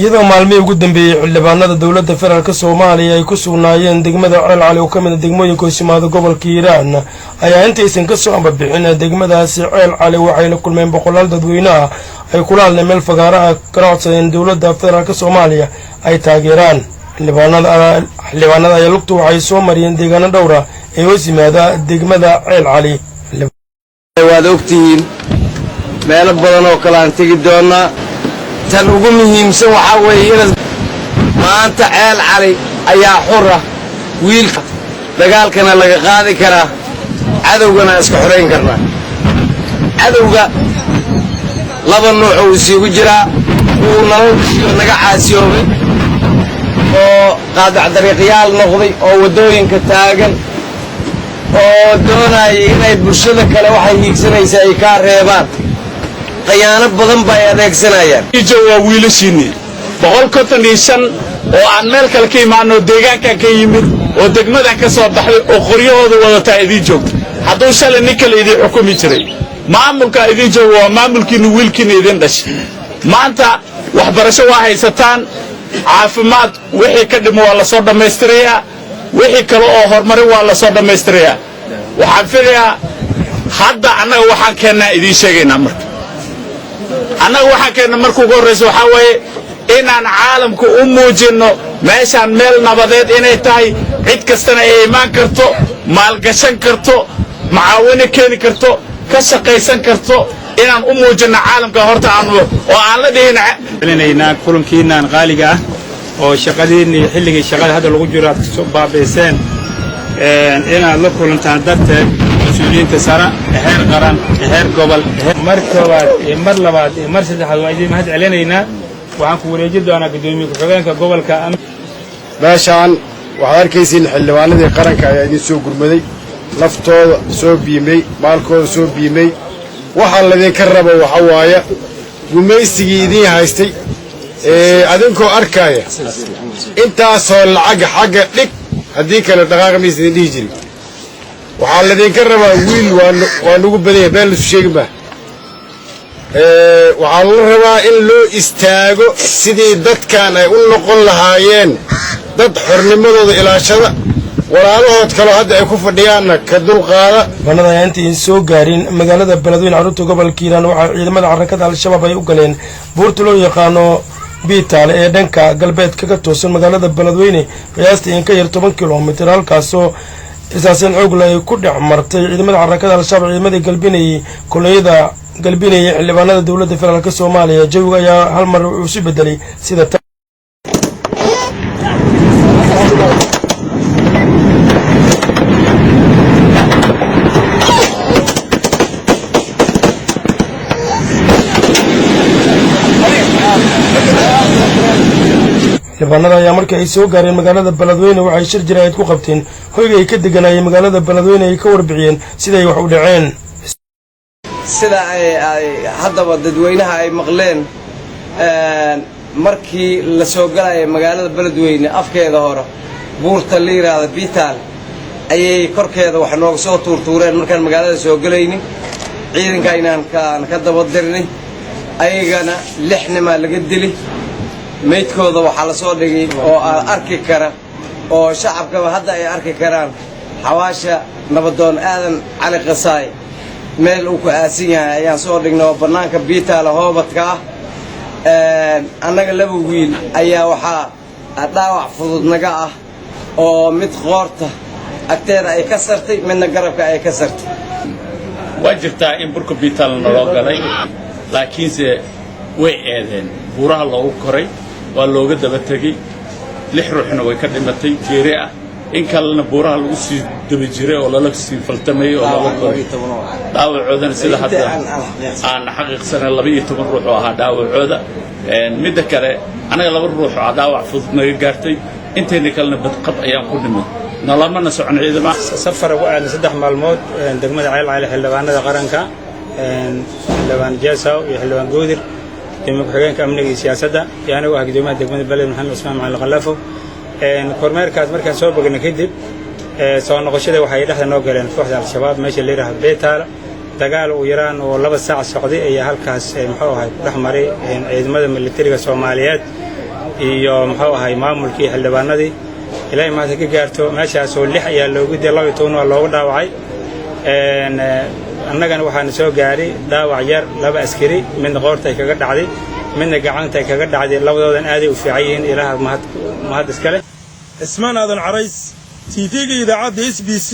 iyadoo maalmihii ugu dambeeyay xildhibaanada dowladda federaalka Soomaaliya ay ku sugnaayeen degmada Ceel Cali oo ka mid ah degmooyinka Hoosimaada gobolka Hiiraan ayaa intaysan ka soo ambabixin degmadaasi Ceel Cali waxay la kulmeen boqolaal dadweyne ah ay kula hadleen meel fagaaraha ka codsadeen dowladda federaalka Soomaaliya ay taageeraan xildhibaanada ay lugtu waxay soo mariyeen deegaano dhowr ah ee Hoosimaada degmada Ceel Cali waad ogtihiin meel badan oo kala aan tagi doonaa tan ugu muhiimsan waxa weeye maanta Ceel Cali ayaa xor ah wiilka dagaalkana laga qaadi karaa cadawgana iska xoreyn karnaa cadawga laba nooc oo isugu jira oo naga caasiyoobay oo qaadac dariiqyaal noqday oo wadooyinka taagan oo doonay inay bulshada kale waxay hiigsanaysaa ay ka reebaan qayaano badan bay adeegsanayaan waa wiilashiini 155 oo aan meel kale ka imaano deegaanka ka yimid oo degmada ka soo baxday oo qoryahooda wadata idin joogto hadduu shalay nin kale idin xukumi jiray maamulka idin joogo waa maamulkiina wiilkiina idin dhashay maanta waxbarasho waa haysataan caafimaad wixii ka dhimo waa la soo dhameystirayaa wixii kale oo horumar waa la soo dhameystirayaa waxaan filayaa hadda annaga waxaan keenaa idin sheegaynaa marka annaga waxaan keenaa markuu ugu horeyso waxa weeye inaan caalamku u muujino meeshaan meel nabadeed inay tahay cid kastana ay imaan karto maalgashan karto macaawino keeni karto ka shaqaysan karto inaan u muujino caalamka horta oo aan la dhihin kulankiinaan qaaliga ah oo shaqadiinii xilligii shaqada hadda lagu jiro aad soo baabeyseen inaad la kulantaan darteed مسؤولينta sara heer qaran heer gobol mar labaad mar saddexaad waa idin mahad celinaynaa waxaan ku wareejin doonaa gudoomiye ku-xigeenka gobolka meeshaan waxaad arkaysiin xildhibaanadii qaranka ayaa idin soo gurmaday laftooda soo biimay maalkooda soo biimay waxaa laydinka rabo waxa waaye gumaysigii idin haystay adinkoo arkaya intaasoo lacag xagga dhig haddii kale dhaqaaqa maysa idin dhihi jirin waxaa laydinka rabaa wiil waa nagu badan yahay been lasu sheegi maa waxaa la rabaa in loo istaago sidii dadkan ay u noqon lahaayeen dad xornimadooda ilaashada walaalahood kaloo hadda ay ku fadhiyaanna ka dulqaada banada ayaa intii soo gaarin magaalada Beledweyne carruurta gobolka Hiiraan waxaa ciidamada xarakada Al-Shabaab ay u galeen buurta loo yaqaano Biitaale ee dhanka galbeedka ka toosan magaalada Beledweyne qiyaastii in ka yar 10 kiiloomitir halkaasoo isaasan xoog leh ku dhex martay ciidamada xarakada Al-Shabaab ciidamada galbinaya xildhibaanada dowladda federaalka Soomaaliya jawiga ayaa hal mar u soo bedelay sida xildhibaanada ayaa markii ay soo gaareen magaalada Beledweyne waxay shir jiraayad ku qabteen hoyga ay ka deganayeen magaalada Beledweyne ay ka warbixiyeen sida ay wax u dhaceen sida ay haddaba dadweynaha ay maqleen markii la soo galay magaalada Beledweyne afkeeda hore buurta liiraada Biitaale ayay korkeeda wax nooga soo tuurtuureen markaan magaalada soo galaynin ciidanka inaan ka daba dirnay ayagana 6 nima laga dilay meydkooda waxaa la soo dhigay oo arki kara oo shacabka hadda ay arki karaan xawaasha nabadoon aadan cali qasaay meel uu ku aasin yahay ayaan soo dhignay banaanka Biitaale hoobadka annaga laba wiil ayaa waxaa dhaawac fudud naga ah oo mid qoorta agteeda ay ka sartay midna garabka ay ka sartay waa jirtaa in burka Biitaale loo galay laakiinse way eedeen buuraha loogu koray waa looga daba tagay 6 ruuxna way ka dhimatay geeri ah in kalena buuraha lagu sii daba jiray oo lala sii faltamay oo lala koray dhaawacoodana sida hadda aan xaqiiqsanay 12 ruux oo ahaa dhaawacooda midda kale anaga 2 ruux oo dhaawac fudud naga gaartay intayna kalena badqab ayaan ku dhimay nalamana socon ciidama safar ugu aad 3 maalmood degmada Ceel Cali xildhibaanada qaranka xildhibaan Jeesaw iyo xildhibaan Goodir gudoomiye ku-xigeenka amniga iyo siyaasadda iyo anigu ah gudoomiyaha degmada Beledweyne Maxamed Usmaan Macalin Khalaafo kormeerkaas markaan soo bognay kadib soo noqoshada waxay dhexda noo galeen kooxda Al-Shabaab meesha la yiraahdo Biitaale dagaal u yaraan oo 2 saac socday ayaa halkaas muxuu ahay ku dhex maray ciidamada militariga Soomaaliyeed iyo muxuu ahay maamulkii xildhibaanadii ilaahay maanta ka gaarto meeshaasoo 6 ayaa loogu dilay 12 waa loogu dhaawacay annagana waxaan soo gaaray dhaawac yar 2 askari midna qoortay kaga dhacday midna gacantay kaga dhacday labadoodan aad ay u fiican yihiin ilaaha mahad iskale ismaan aadan carays TV-ga idaacadda SBC